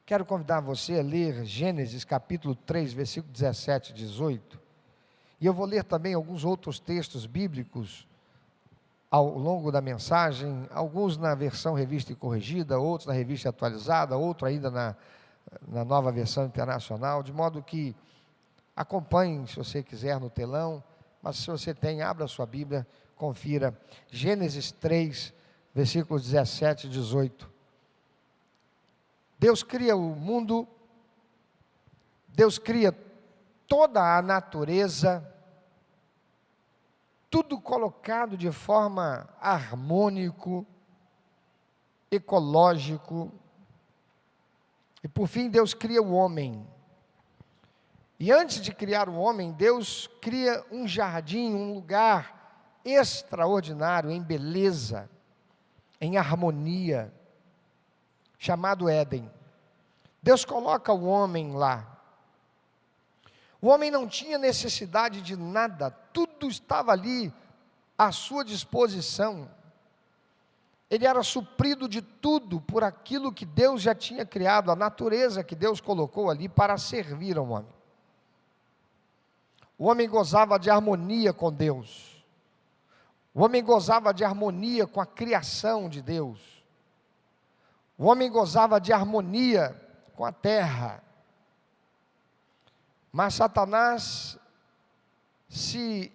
Quero convidar você a ler Gênesis capítulo 3, versículo 17 e 18. E eu vou ler também alguns outros textos bíblicos ao longo da mensagem, alguns na versão revista e corrigida, outros na revista atualizada, outro ainda na nova versão internacional, de modo que acompanhe, se você quiser, no telão, mas se você tem, abra a sua Bíblia, confira. Gênesis 3, versículos 17 e 18. Deus cria o mundo, Deus cria toda a natureza, tudo colocado de forma harmônico, ecológico, e por fim Deus cria o homem. E antes de criar o homem, Deus cria um jardim, um lugar extraordinário, em beleza, em harmonia, chamado Éden. Deus coloca o homem lá. O homem não tinha necessidade de nada, tudo estava ali à sua disposição. Ele era suprido de tudo por aquilo que Deus já tinha criado, a natureza que Deus colocou ali para servir ao homem. O homem gozava de harmonia com Deus. O homem gozava de harmonia com a criação de Deus. O homem gozava de harmonia com a terra. Mas Satanás se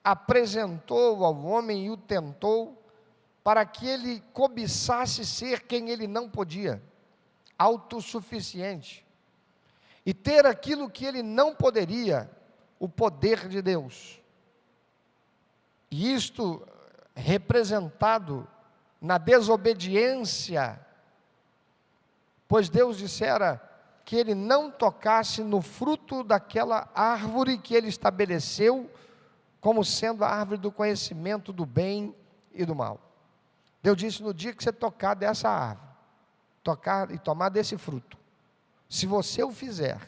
apresentou ao homem e o tentou para que ele cobiçasse ser quem ele não podia, autossuficiente, e ter aquilo que ele não poderia, o poder de Deus. E isto representado na desobediência, pois Deus dissera que ele não tocasse no fruto daquela árvore que ele estabeleceu como sendo a árvore do conhecimento do bem e do mal. Deus disse: no dia que você tocar dessa árvore, tocar e tomar desse fruto, se você o fizer,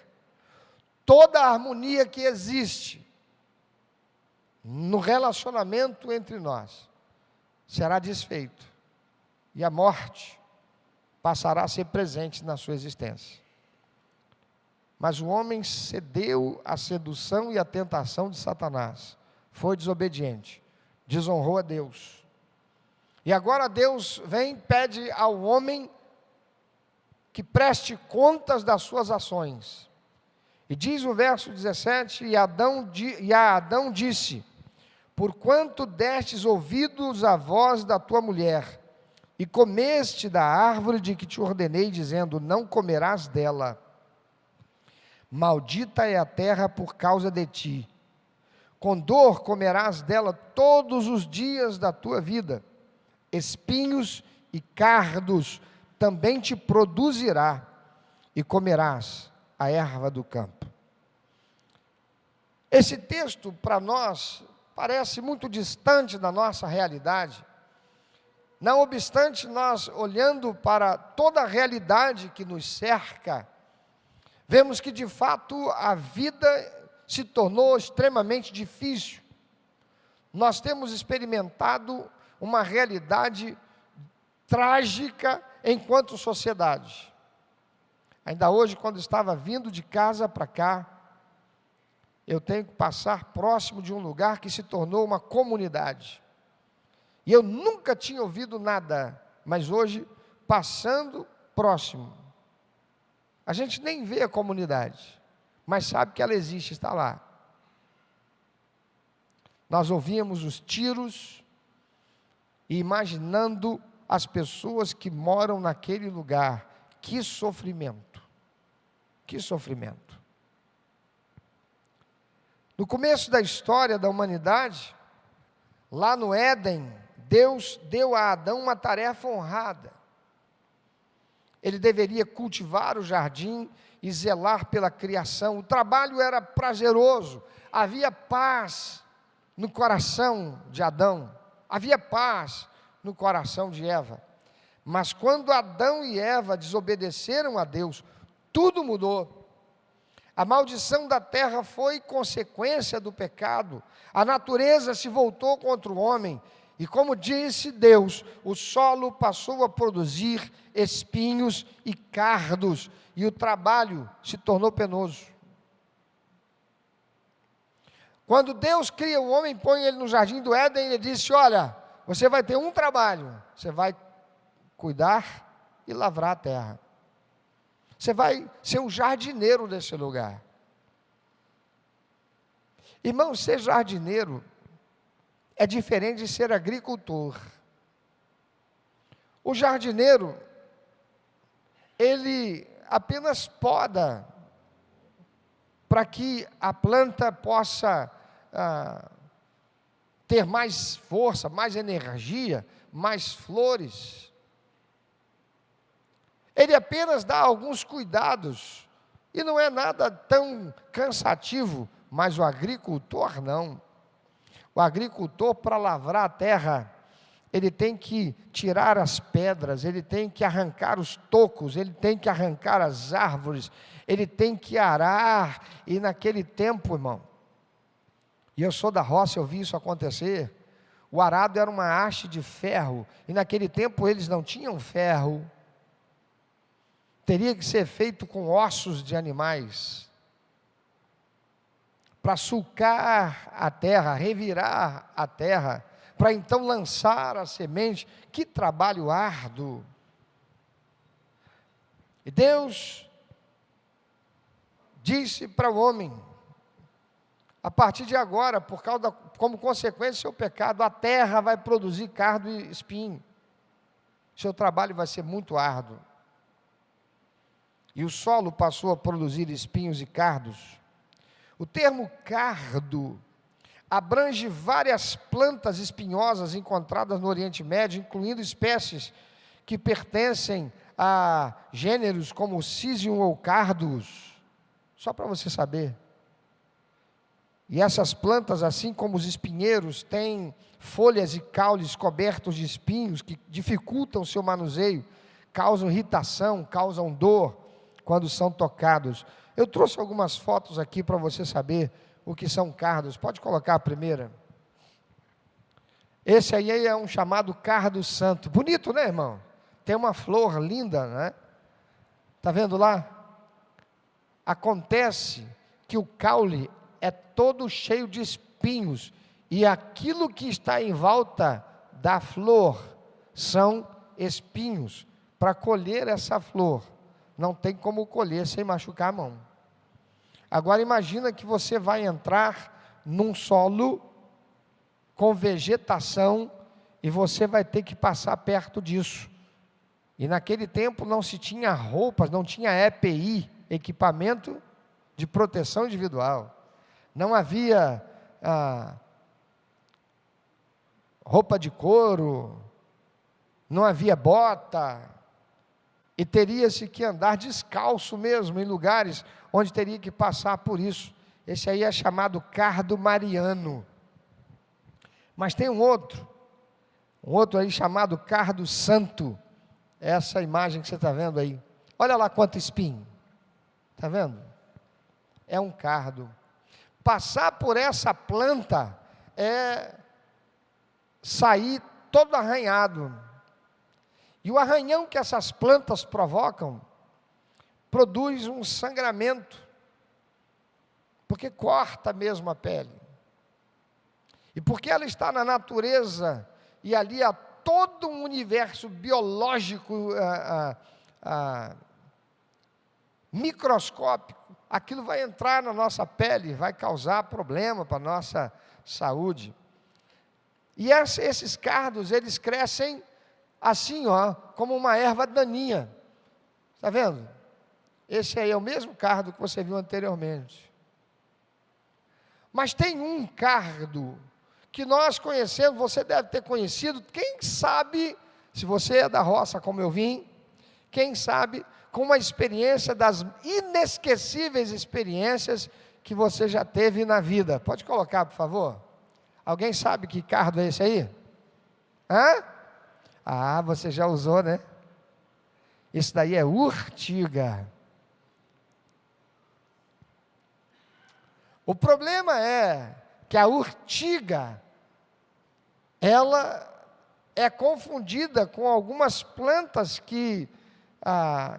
toda a harmonia que existe no relacionamento entre nós será desfeito, e a morte passará a ser presente na sua existência. Mas o homem cedeu à sedução e à tentação de Satanás, foi desobediente, desonrou a Deus. E agora Deus vem e pede ao homem que preste contas das suas ações. E diz o verso 17, e a Adão disse: porquanto destes ouvidos à voz da tua mulher, e comeste da árvore de que te ordenei, dizendo: não comerás dela. Maldita é a terra por causa de ti. Com dor comerás dela todos os dias da tua vida. Espinhos e cardos também te produzirá, e comerás a erva do campo. Esse texto, para nós, parece muito distante da nossa realidade. Não obstante, nós, olhando para toda a realidade que nos cerca, vemos que de fato a vida se tornou extremamente difícil. Nós temos experimentado uma realidade trágica enquanto sociedade. Ainda hoje, quando estava vindo de casa para cá, eu tenho que passar próximo de um lugar que se tornou uma comunidade. E eu nunca tinha ouvido nada, mas hoje, passando próximo, a gente nem vê a comunidade, mas sabe que ela existe, está lá. Nós ouvíamos os tiros e imaginando as pessoas que moram naquele lugar. Que sofrimento, que sofrimento. No começo da história da humanidade, lá no Éden, Deus deu a Adão uma tarefa honrada. Ele deveria cultivar o jardim e zelar pela criação. O trabalho era prazeroso, havia paz no coração de Adão, havia paz no coração de Eva. Mas quando Adão e Eva desobedeceram a Deus, tudo mudou. A maldição da terra foi consequência do pecado. A natureza se voltou contra o homem. E como disse Deus, o solo passou a produzir espinhos e cardos, e o trabalho se tornou penoso. Quando Deus cria o homem, põe ele no jardim do Éden, ele disse: olha, você vai ter um trabalho, você vai cuidar e lavrar a terra. Você vai ser um jardineiro desse lugar. Irmão, ser jardineiro é diferente de ser agricultor. O jardineiro, ele apenas poda para que a planta possa ter mais força, mais energia, mais flores. Ele apenas dá alguns cuidados, e não é nada tão cansativo, mas o agricultor não. O agricultor, para lavrar a terra, ele tem que tirar as pedras, ele tem que arrancar os tocos, ele tem que arrancar as árvores, ele tem que arar, e naquele tempo, irmão, e eu sou da roça, eu vi isso acontecer, o arado era uma haste de ferro, e naquele tempo eles não tinham ferro, teria que ser feito com ossos de animais, para sulcar a terra, revirar a terra, para então lançar a semente. Que trabalho árduo. E Deus disse para o homem: a partir de agora, como consequência do seu pecado, a terra vai produzir cardo e espinho. Seu trabalho vai ser muito árduo. E o solo passou a produzir espinhos e cardos. O termo cardo abrange várias plantas espinhosas encontradas no Oriente Médio, incluindo espécies que pertencem a gêneros como Cisium ou Cardus, só para você saber. E essas plantas, assim como os espinheiros, têm folhas e caules cobertos de espinhos que dificultam o seu manuseio, causam irritação, causam dor quando são tocados. Eu trouxe algumas fotos aqui para você saber o que são cardos. Pode colocar a primeira. Esse aí é um chamado cardo santo. Bonito, né, irmão? Tem uma flor linda, né? Está vendo lá? Acontece que o caule é todo cheio de espinhos, e aquilo que está em volta da flor são espinhos. Para colher essa flor, não tem como colher sem machucar a mão. Agora imagina que você vai entrar num solo com vegetação e você vai ter que passar perto disso. E naquele tempo não se tinha roupas, não tinha EPI, equipamento de proteção individual. Não havia roupa de couro, não havia bota, e teria-se que andar descalço mesmo, em lugares onde teria que passar por isso. Esse aí é chamado cardo mariano. Mas tem um outro aí chamado cardo santo. Essa imagem que você está vendo aí. Olha lá quanto espinho. Está vendo? É um cardo. Passar por essa planta é sair todo arranhado. E o arranhão que essas plantas provocam produz um sangramento, porque corta mesmo a pele. E porque ela está na natureza, e ali há todo um universo biológico microscópico, aquilo vai entrar na nossa pele, vai causar problema para a nossa saúde. E esses cardos, eles crescem assim, como uma erva daninha. Está vendo? Esse aí é o mesmo cardo que você viu anteriormente. Mas tem um cardo que nós conhecemos, você deve ter conhecido, quem sabe, se você é da roça como eu vim, quem sabe, com uma experiência das inesquecíveis experiências que você já teve na vida. Pode colocar, por favor? Alguém sabe que cardo é esse aí? Você já usou, né? Isso daí é urtiga. O problema é que a urtiga ela é confundida com algumas plantas que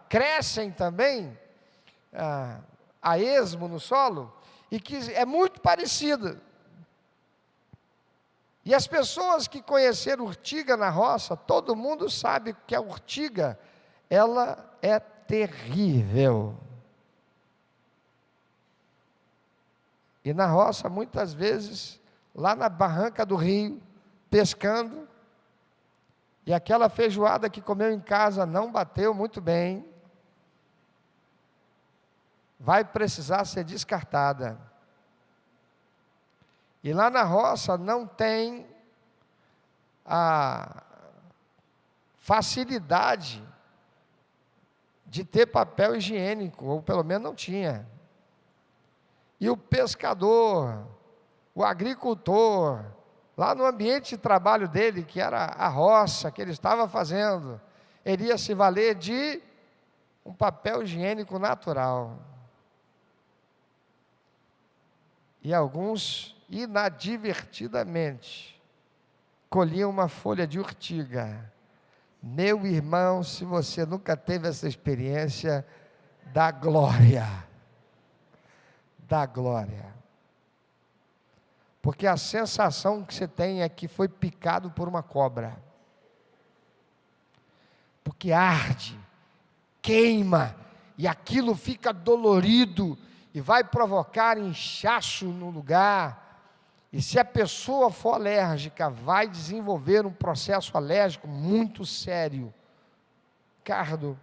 crescem também a esmo no solo, e que é muito parecida. E as pessoas que conheceram urtiga na roça, todo mundo sabe que a urtiga, ela é terrível. E na roça, muitas vezes, lá na barranca do rio, pescando, e aquela feijoada que comeu em casa não bateu muito bem, vai precisar ser descartada. E lá na roça não tem a facilidade de ter papel higiênico, ou pelo menos não tinha. E o pescador, o agricultor, lá no ambiente de trabalho dele, que era a roça que ele estava fazendo, ele ia se valer de um papel higiênico natural. E alguns, inadvertidamente, colhiam uma folha de urtiga. Meu irmão, se você nunca teve essa experiência, dá glória. Dá glória. Porque a sensação que você tem é que foi picado por uma cobra. Porque arde, queima, e aquilo fica dolorido, e vai provocar inchaço no lugar. E se a pessoa for alérgica, vai desenvolver um processo alérgico muito sério. Cardo.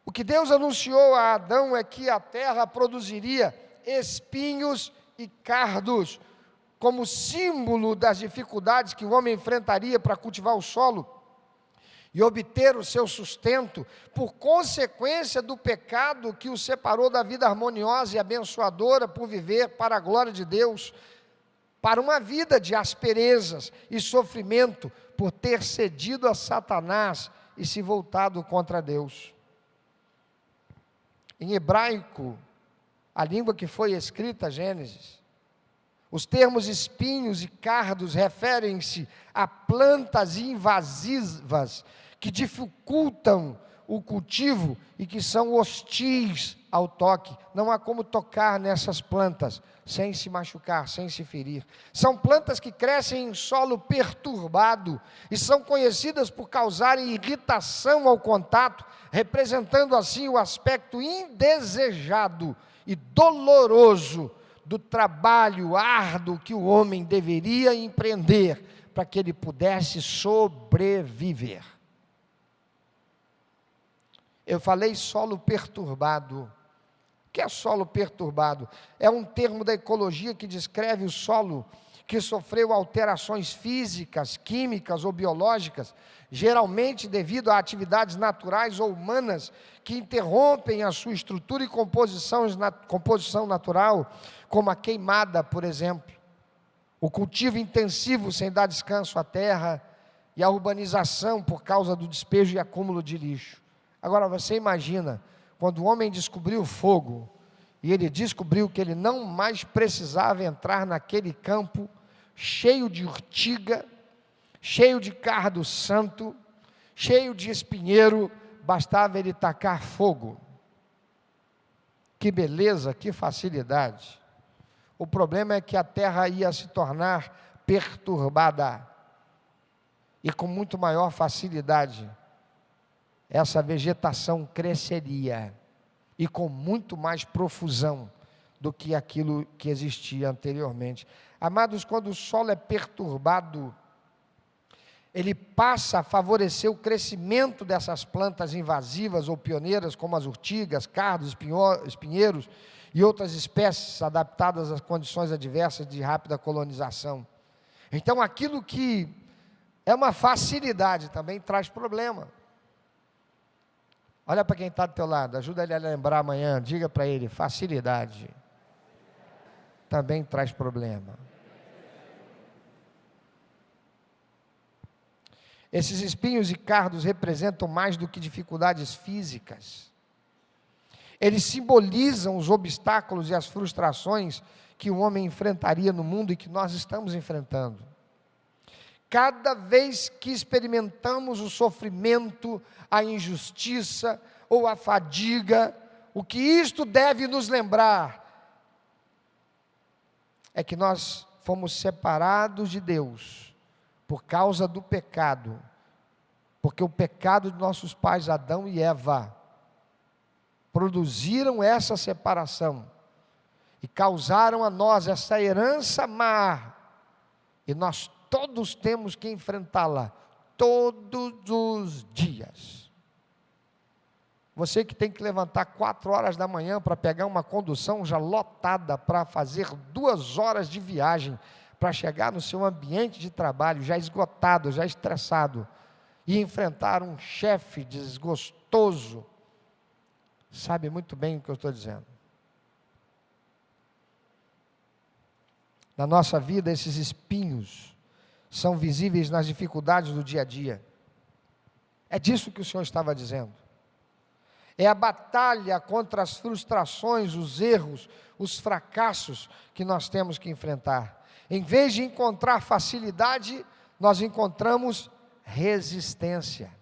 O que Deus anunciou a Adão é que a terra produziria espinhos e cardos, como símbolo das dificuldades que o homem enfrentaria para cultivar o solo e obter o seu sustento, por consequência do pecado que o separou da vida harmoniosa e abençoadora por viver para a glória de Deus, para uma vida de asperezas e sofrimento, por ter cedido a Satanás e se voltado contra Deus. Em hebraico, a língua que foi escrita, Gênesis, os termos espinhos e cardos referem-se a plantas invasivas que dificultam o cultivo e que são hostis ao toque. Não há como tocar nessas plantas sem se machucar, sem se ferir. São plantas que crescem em solo perturbado e são conhecidas por causarem irritação ao contato, representando assim o aspecto indesejado e doloroso do trabalho árduo que o homem deveria empreender para que ele pudesse sobreviver. Eu falei solo perturbado. O que é solo perturbado? É um termo da ecologia que descreve o solo que sofreu alterações físicas, químicas ou biológicas, geralmente devido a atividades naturais ou humanas que interrompem a sua estrutura e composição natural, como a queimada, por exemplo, o cultivo intensivo sem dar descanso à terra e a urbanização por causa do despejo e acúmulo de lixo. Agora você imagina, quando o homem descobriu o fogo, e ele descobriu que ele não mais precisava entrar naquele campo cheio de urtiga, cheio de cardo santo, cheio de espinheiro, bastava ele tacar fogo. Que beleza, que facilidade. O problema é que a terra ia se tornar perturbada, e com muito maior facilidade, essa vegetação cresceria, e com muito mais profusão do que aquilo que existia anteriormente. Amados, quando o solo é perturbado, ele passa a favorecer o crescimento dessas plantas invasivas ou pioneiras, como as urtigas, cardos, espinheiros e outras espécies adaptadas às condições adversas de rápida colonização. Então, aquilo que é uma facilidade também traz problema. Olha para quem está do teu lado, ajuda ele a lembrar amanhã, diga para ele, facilidade também traz problema. Esses espinhos e cardos representam mais do que dificuldades físicas. Eles simbolizam os obstáculos e as frustrações que o homem enfrentaria no mundo e que nós estamos enfrentando. Cada vez que experimentamos o sofrimento, a injustiça ou a fadiga, o que isto deve nos lembrar é que nós fomos separados de Deus por causa do pecado, porque o pecado de nossos pais Adão e Eva produziram essa separação e causaram a nós essa herança má, e nós todos temos que enfrentá-la todos os dias. Você que tem que levantar 4 horas da manhã para pegar uma condução já lotada, para fazer 2 horas de viagem, para chegar no seu ambiente de trabalho já esgotado, já estressado, e enfrentar um chefe desgostoso, sabe muito bem o que eu estou dizendo. Na nossa vida, esses espinhos são visíveis nas dificuldades do dia a dia. É disso que o Senhor estava dizendo. É a batalha contra as frustrações, os erros, os fracassos que nós temos que enfrentar. Em vez de encontrar facilidade, nós encontramos resistência.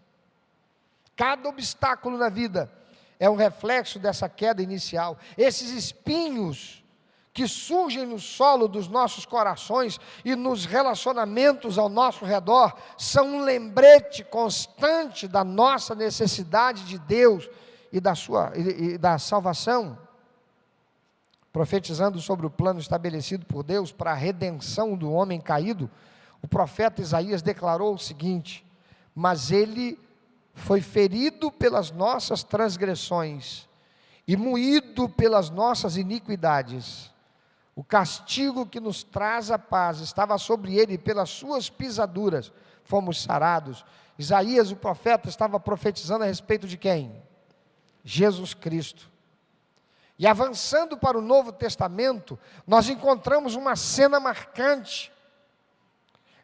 Cada obstáculo na vida é um reflexo dessa queda inicial. Esses espinhos que surgem no solo dos nossos corações e nos relacionamentos ao nosso redor são um lembrete constante da nossa necessidade de Deus e da salvação. Profetizando sobre o plano estabelecido por Deus para a redenção do homem caído, o profeta Isaías declarou o seguinte: mas ele foi ferido pelas nossas transgressões e moído pelas nossas iniquidades. O castigo que nos traz a paz estava sobre ele, e pelas suas pisaduras fomos sarados. Isaías, o profeta, estava profetizando a respeito de quem? Jesus Cristo. E avançando para o Novo Testamento, nós encontramos uma cena marcante.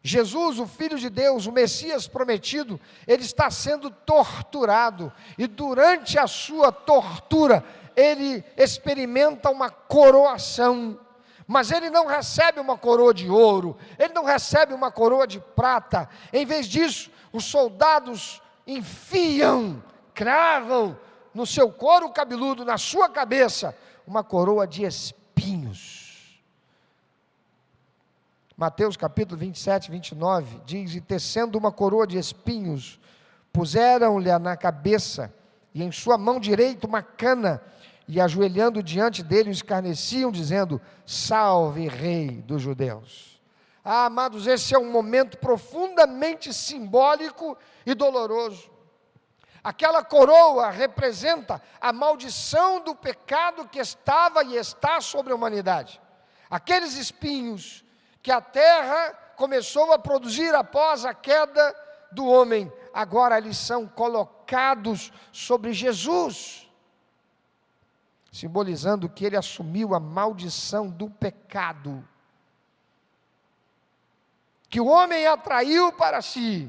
Jesus, o Filho de Deus, o Messias prometido, ele está sendo torturado, e durante a sua tortura, ele experimenta uma coroação, mas ele não recebe uma coroa de ouro, ele não recebe uma coroa de prata. Em vez disso, os soldados enfiam, cravam no seu couro cabeludo, na sua cabeça, uma coroa de espinhos. Mateus capítulo 27, 29, diz: e tecendo uma coroa de espinhos, puseram-lhe na cabeça, e em sua mão direita uma cana, e ajoelhando diante dele, o escarneciam, dizendo: salve, rei dos judeus. Ah, amados, esse é um momento profundamente simbólico e doloroso. Aquela coroa representa a maldição do pecado que estava e está sobre a humanidade. Aqueles espinhos que a terra começou a produzir após a queda do homem, agora eles são colocados sobre Jesus, simbolizando que ele assumiu a maldição do pecado, que o homem atraiu para si.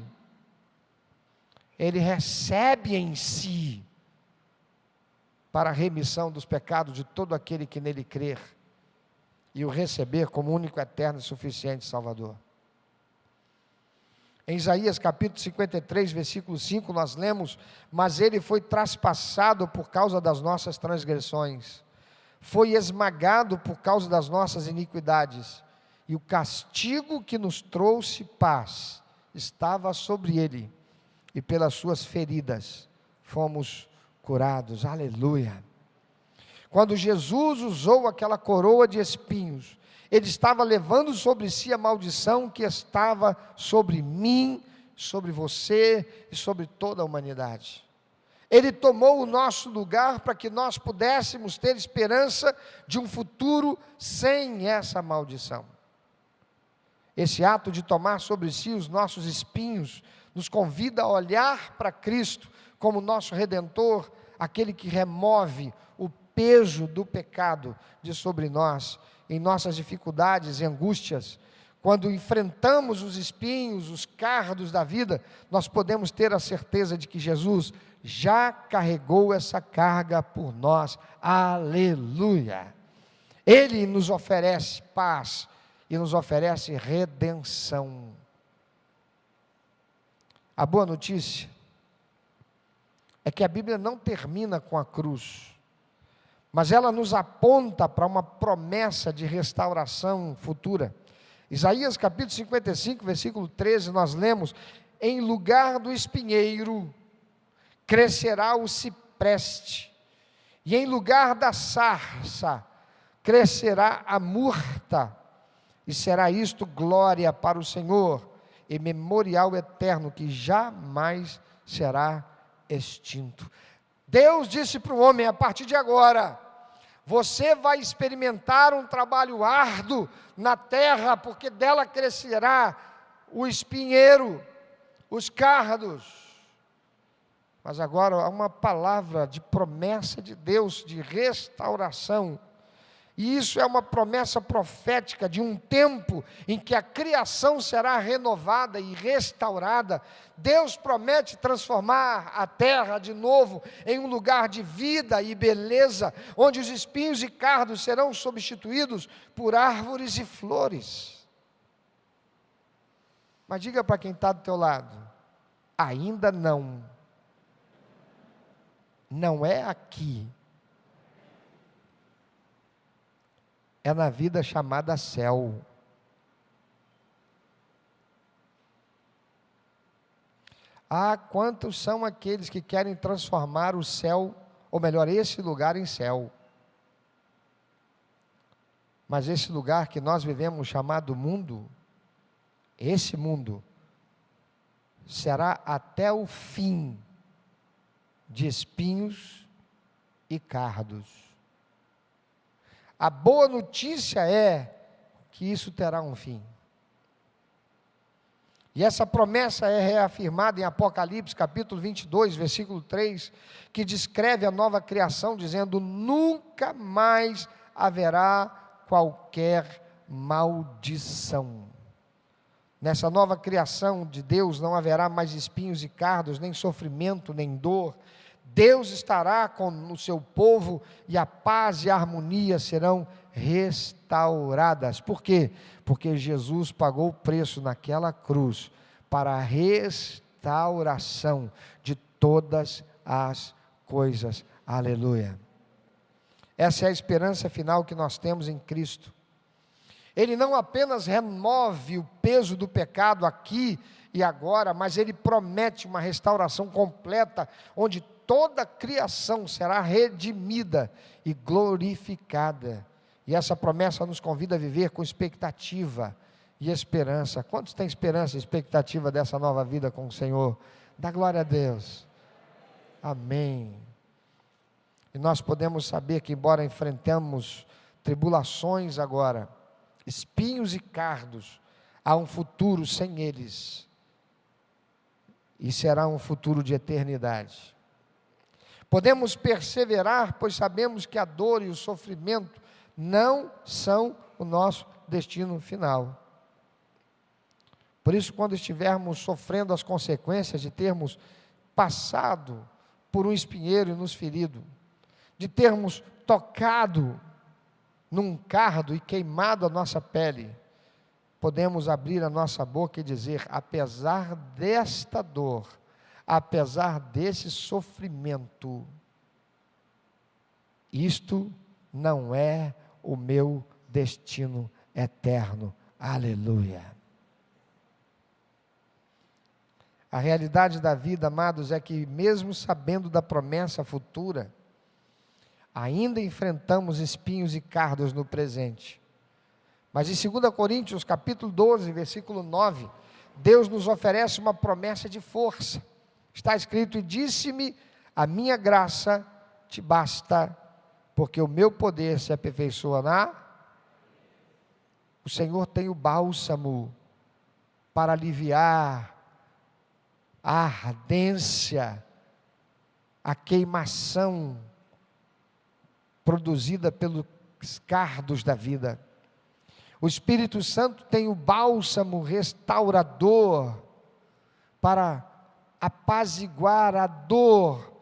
Ele recebe em si, para a remissão dos pecados de todo aquele que nele crer, e o receber como único, eterno e suficiente Salvador. Em Isaías capítulo 53, versículo 5, nós lemos: mas ele foi traspassado por causa das nossas transgressões, foi esmagado por causa das nossas iniquidades, e o castigo que nos trouxe paz estava sobre ele, e pelas suas feridas fomos curados. Aleluia. Quando Jesus usou aquela coroa de espinhos, ele estava levando sobre si a maldição que estava sobre mim, sobre você e sobre toda a humanidade. Ele tomou o nosso lugar para que nós pudéssemos ter esperança de um futuro sem essa maldição. Esse ato de tomar sobre si os nossos espinhos nos convida a olhar para Cristo como nosso Redentor, aquele que remove o peso do pecado de sobre nós, em nossas dificuldades e angústias. Quando enfrentamos os espinhos, os cardos da vida, nós podemos ter a certeza de que Jesus já carregou essa carga por nós. Aleluia! Ele nos oferece paz e nos oferece redenção. A boa notícia é que a Bíblia não termina com a cruz, mas ela nos aponta para uma promessa de restauração futura. Isaías capítulo 55, versículo 13, nós lemos: em lugar do espinheiro crescerá o cipreste, e em lugar da sarça crescerá a murta, e será isto glória para o Senhor, e memorial eterno que jamais será extinto. Deus disse para o homem: a partir de agora, você vai experimentar um trabalho árduo na terra, porque dela crescerá o espinheiro, os cardos. Mas agora há uma palavra de promessa de Deus, de restauração. E isso é uma promessa profética de um tempo em que a criação será renovada e restaurada. Deus promete transformar a terra de novo em um lugar de vida e beleza, onde os espinhos e cardos serão substituídos por árvores e flores. Mas diga para quem está do teu lado: ainda não. Não é aqui. É na vida chamada céu. Ah, quantos são aqueles que querem transformar o céu, ou melhor, esse lugar em céu. Mas esse lugar que nós vivemos chamado mundo, esse mundo, será até o fim de espinhos e cardos. A boa notícia é que isso terá um fim. E essa promessa é reafirmada em Apocalipse, capítulo 22, versículo 3, que descreve a nova criação, dizendo: nunca mais haverá qualquer maldição. Nessa nova criação de Deus não haverá mais espinhos e cardos, nem sofrimento, nem dor. Deus estará com o seu povo e a paz e a harmonia serão restauradas. Por quê? Porque Jesus pagou o preço naquela cruz para a restauração de todas as coisas. Aleluia. Essa é a esperança final que nós temos em Cristo. Ele não apenas remove o peso do pecado aqui e agora, mas Ele promete uma restauração completa, onde toda a criação será redimida e glorificada. E essa promessa nos convida a viver com expectativa e esperança. Quantos têm esperança e expectativa dessa nova vida com o Senhor? Dá glória a Deus. Amém. E nós podemos saber que, embora enfrentemos tribulações agora, espinhos e cardos, há um futuro sem eles. E será um futuro de eternidade. Podemos perseverar, pois sabemos que a dor e o sofrimento não são o nosso destino final. Por isso, quando estivermos sofrendo as consequências de termos passado por um espinheiro e nos ferido, de termos tocado num cardo e queimado a nossa pele, podemos abrir a nossa boca e dizer: apesar desta dor, apesar desse sofrimento, isto não é o meu destino eterno. Aleluia. A realidade da vida, amados, é que mesmo sabendo da promessa futura, ainda enfrentamos espinhos e cardos no presente. Mas em 2 Coríntios, capítulo 12, versículo 9, Deus nos oferece uma promessa de força. Está escrito: e disse-me, a minha graça te basta, porque o meu poder se aperfeiçoa O Senhor tem o bálsamo para aliviar a ardência, a queimação produzida pelos cardos da vida. O Espírito Santo tem o bálsamo restaurador para apaziguar a dor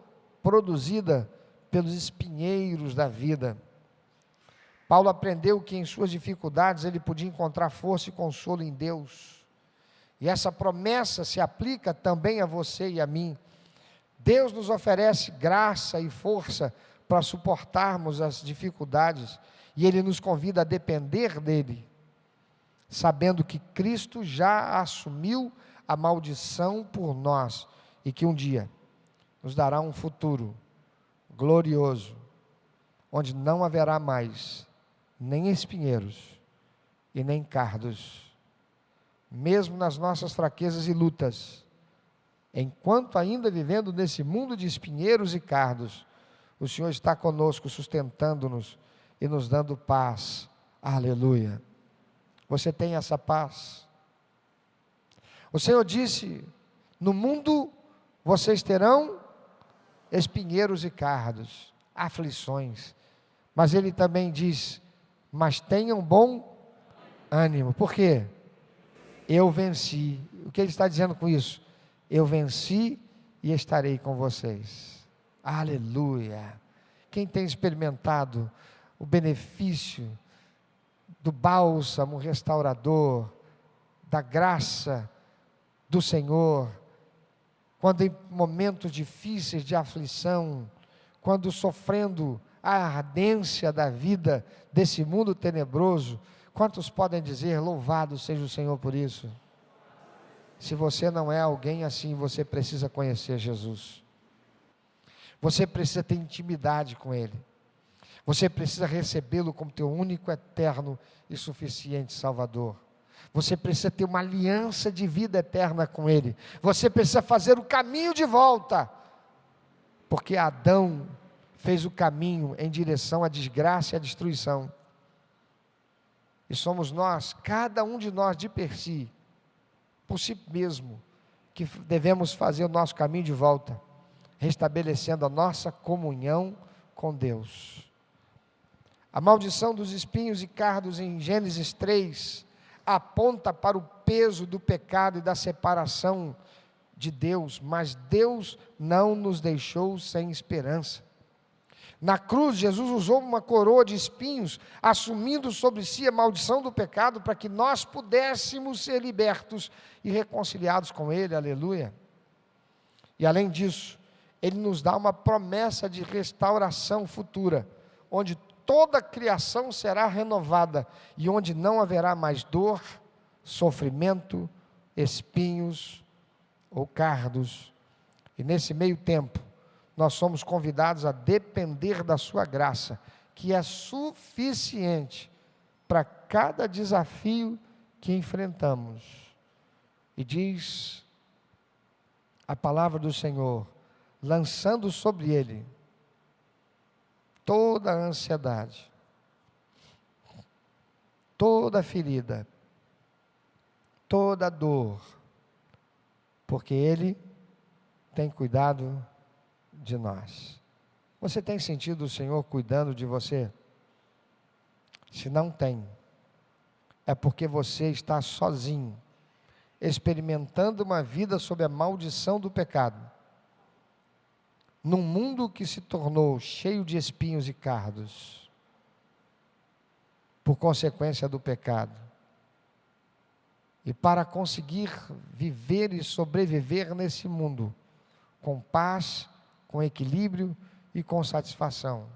produzida pelos espinheiros da vida. Paulo aprendeu que em suas dificuldades ele podia encontrar força e consolo em Deus. E essa promessa se aplica também a você e a mim. Deus nos oferece graça e força para suportarmos as dificuldades, e Ele nos convida a depender dEle, sabendo que Cristo já assumiu a maldição por nós, e que um dia nos dará um futuro glorioso, onde não haverá mais nem espinheiros e nem cardos. Mesmo nas nossas fraquezas e lutas, enquanto ainda vivendo nesse mundo de espinheiros e cardos, o Senhor está conosco, sustentando-nos e nos dando paz. Aleluia. Você tem essa paz? O Senhor disse: no mundo vocês terão espinheiros e cardos, aflições. Mas Ele também diz: mas tenham bom ânimo. Por quê? Eu venci. O que Ele está dizendo com isso? Eu venci e estarei com vocês. Aleluia. Quem tem experimentado o benefício do bálsamo restaurador, da graça do Senhor, quando em momentos difíceis de aflição, quando sofrendo a ardência da vida desse mundo tenebroso, quantos podem dizer: louvado seja o Senhor por isso? Se você não é alguém assim, você precisa conhecer Jesus. Você precisa ter intimidade com Ele. Você precisa recebê-lo como teu único, eterno e suficiente Salvador. Você precisa ter uma aliança de vida eterna com Ele. Você precisa fazer o caminho de volta, porque Adão fez o caminho em direção à desgraça e à destruição. E somos nós, cada um de nós de per si, por si mesmo, que devemos fazer o nosso caminho de volta, restabelecendo a nossa comunhão com Deus. A maldição dos espinhos e cardos em Gênesis 3 aponta para o peso do pecado e da separação de Deus, mas Deus não nos deixou sem esperança. Na cruz, Jesus usou uma coroa de espinhos, assumindo sobre si a maldição do pecado, para que nós pudéssemos ser libertos e reconciliados com Ele, aleluia. E além disso, Ele nos dá uma promessa de restauração futura, onde toda a criação será renovada, e onde não haverá mais dor, sofrimento, espinhos ou cardos. E nesse meio tempo, nós somos convidados a depender da sua graça, que é suficiente para cada desafio que enfrentamos. E diz a palavra do Senhor, lançando sobre Ele toda a ansiedade, toda a ferida, toda a dor, porque Ele tem cuidado de nós. Você tem sentido o Senhor cuidando de você? Se não tem, é porque você está sozinho, experimentando uma vida sob a maldição do pecado, num mundo que se tornou cheio de espinhos e cardos, por consequência do pecado. E para conseguir viver e sobreviver nesse mundo, com paz, com equilíbrio e com satisfação,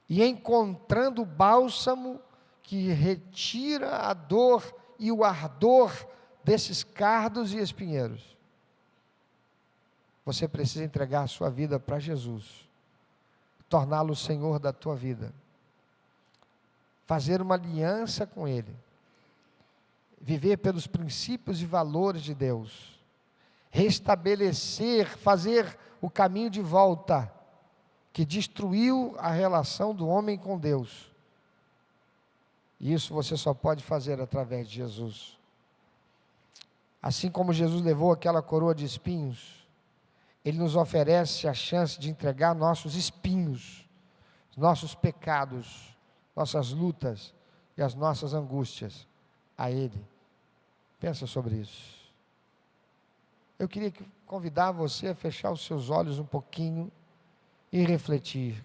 e encontrando o bálsamo que retira a dor e o ardor desses cardos e espinheiros, você precisa entregar a sua vida para Jesus, torná-lo o Senhor da tua vida, fazer uma aliança com Ele, viver pelos princípios e valores de Deus, restabelecer, fazer o caminho de volta, que destruiu a relação do homem com Deus. E isso você só pode fazer através de Jesus. Assim como Jesus levou aquela coroa de espinhos, Ele nos oferece a chance de entregar nossos espinhos, nossos pecados, nossas lutas e as nossas angústias a Ele. Pensa sobre isso. Eu queria convidar você a fechar os seus olhos um pouquinho e refletir.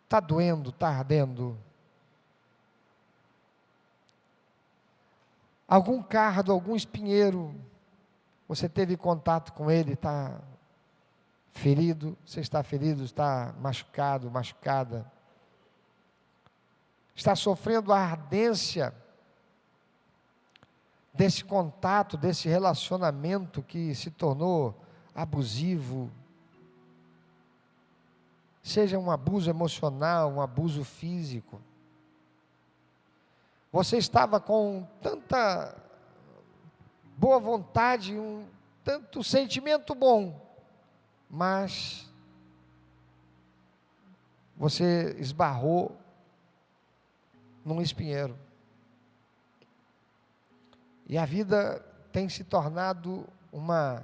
Está doendo, está ardendo. algum cardo, algum espinheiro, você teve contato com ele, está ferido, você está ferido, está machucado, machucada, está sofrendo a ardência desse contato, desse relacionamento que se tornou abusivo, seja um abuso emocional, um abuso físico. Você estava com tanta boa vontade, tanto sentimento bom, mas você esbarrou num espinheiro. E a vida tem se tornado uma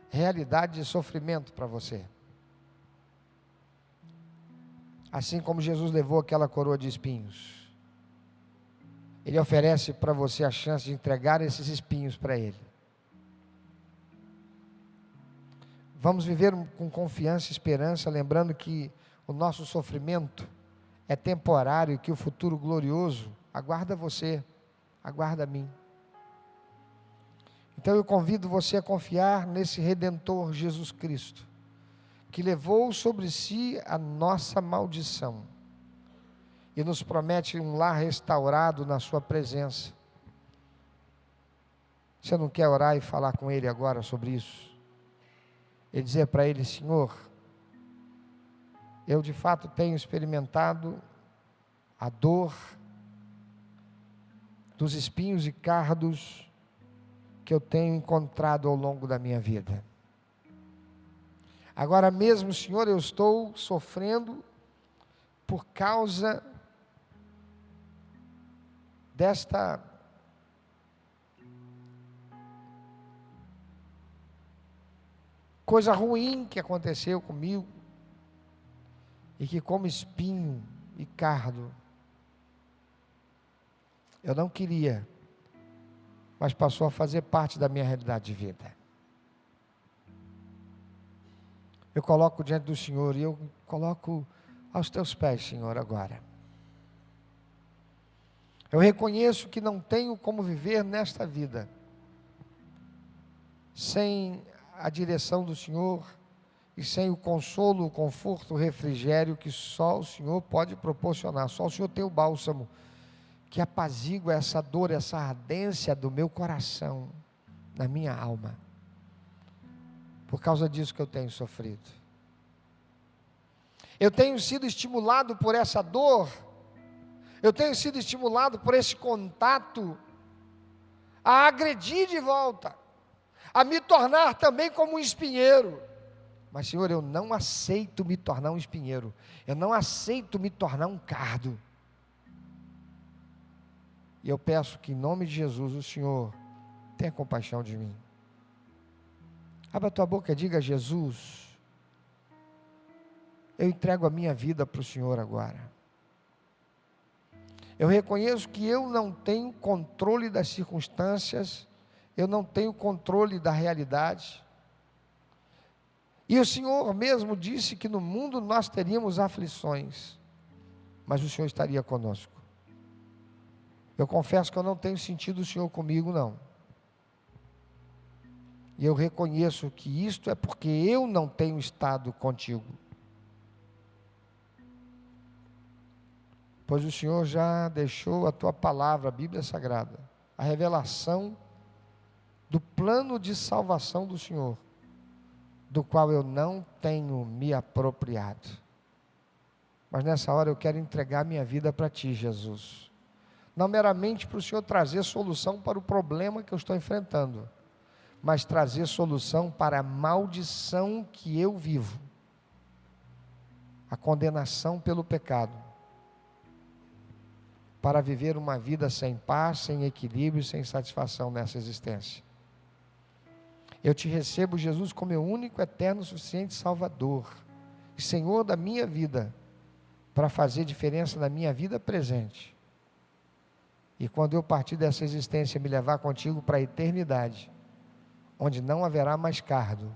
realidade de sofrimento para você. Assim como Jesus levou aquela coroa de espinhos, Ele oferece para você a chance de entregar esses espinhos para Ele. Vamos viver com confiança e esperança, lembrando que o nosso sofrimento é temporário e que o futuro glorioso aguarda você, aguarda a mim. Então eu convido você a confiar nesse Redentor Jesus Cristo, que levou sobre si a nossa maldição e nos promete um lar restaurado na sua presença. Você não quer orar e falar com Ele agora sobre isso? E dizer para Ele: Senhor, eu de fato tenho experimentado a dor dos espinhos e cardos que eu tenho encontrado ao longo da minha vida. Agora mesmo, Senhor, eu estou sofrendo por causa desta coisa ruim que aconteceu comigo e que, como espinho e cardo, eu não queria, mas passou a fazer parte da minha realidade de vida. Eu coloco diante do Senhor e eu coloco aos teus pés, Senhor, agora. Eu reconheço que não tenho como viver nesta vida sem a direção do Senhor e sem o consolo, o conforto, o refrigério que só o Senhor pode proporcionar. Só o Senhor tem o bálsamo que apazigua essa dor, essa ardência do meu coração, na minha alma. Por causa disso que eu tenho sofrido. Eu tenho sido estimulado por essa dor, eu tenho sido estimulado por esse contato, a agredir de volta, a me tornar também como um espinheiro. Mas, Senhor, eu não aceito me tornar um espinheiro, eu não aceito me tornar um cardo. E eu peço que em nome de Jesus o Senhor tenha compaixão de mim. Abra a tua boca e diga: Jesus, eu entrego a minha vida para o Senhor agora. Eu reconheço que eu não tenho controle das circunstâncias, eu não tenho controle da realidade. E o Senhor mesmo disse que no mundo nós teríamos aflições, mas o Senhor estaria conosco. Eu confesso que eu não tenho sentido o Senhor comigo, não. E eu reconheço que isto é porque eu não tenho estado contigo. Pois o Senhor já deixou a tua palavra, a Bíblia Sagrada, a revelação do plano de salvação do Senhor, do qual eu não tenho me apropriado. Mas nessa hora eu quero entregar minha vida para ti, Jesus. Não meramente para o Senhor trazer solução para o problema que eu estou enfrentando, mas trazer solução para a maldição que eu vivo, a condenação pelo pecado, para viver uma vida sem paz, sem equilíbrio, sem satisfação nessa existência. Eu te recebo, Jesus, como meu único, eterno, suficiente Salvador e Senhor da minha vida, para fazer diferença na minha vida presente. E quando eu partir dessa existência, me levar contigo para a eternidade, onde não haverá mais cardo,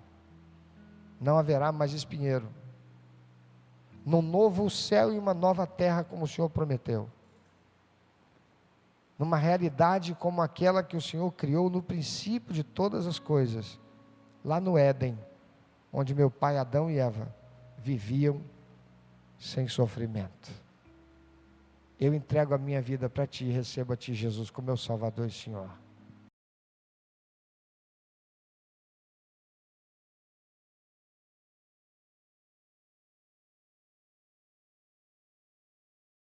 não haverá mais espinheiro, num novo céu e uma nova terra, como o Senhor prometeu. numa realidade como aquela que o Senhor criou no princípio de todas as coisas, lá no Éden, onde meu pai Adão e Eva viviam sem sofrimento. Eu entrego a minha vida para Ti e recebo a Ti, Jesus, como meu Salvador e Senhor.